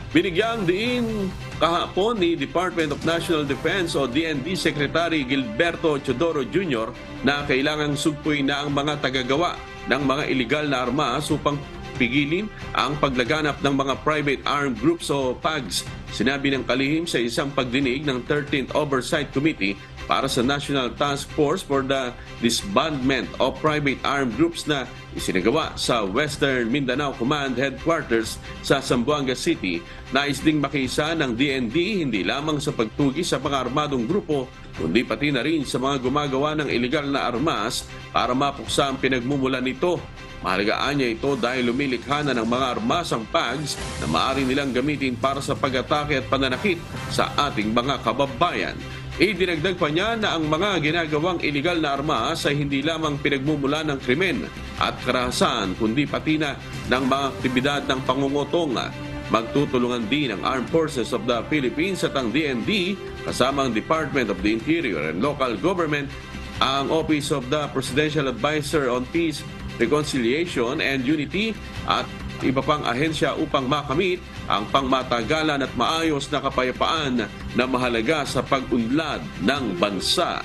Binigyang diin kahapon ni Department of National Defense o DND Secretary Gilberto Chodoro Jr. na kailangang sugpuin na ang mga tagagawa ng mga iligal na armas upang pigilin ang paglaganap ng mga private armed groups o PAGs. Sinabi ng kalihim sa isang pagdinig ng 13th Oversight Committee para sa National Task Force for the Disbandment of Private Armed Groups na isinagawa sa Western Mindanao Command Headquarters sa Zamboanga City. Nais ding makiisa ng DND hindi lamang sa pagtugi sa mga armadong grupo, kundi pati na rin sa mga gumagawa ng iligal na armas para mapuksa ang pinagmumulan nito. Mahalagaan niya ito dahil lumilikha na ng mga armasang PAGs na maaari nilang gamitin para sa pag-atake at pananakit sa ating mga kababayan. Idinagdag pa niya na ang mga ginagawang iligal na armas ay hindi lamang pinagmumula ng krimen at karahasan, kundi pati na ng mga aktibidad ng pangungutong. Magtutulungan din ang Armed Forces of the Philippines at ang DND kasama ang Department of the Interior and Local Government, ang Office of the Presidential Advisor on Peace, Reconciliation and Unity at iba pang ahensya upang makamit ang pangmatagalan at maayos na kapayapaan na mahalaga sa pag-unlad ng bansa.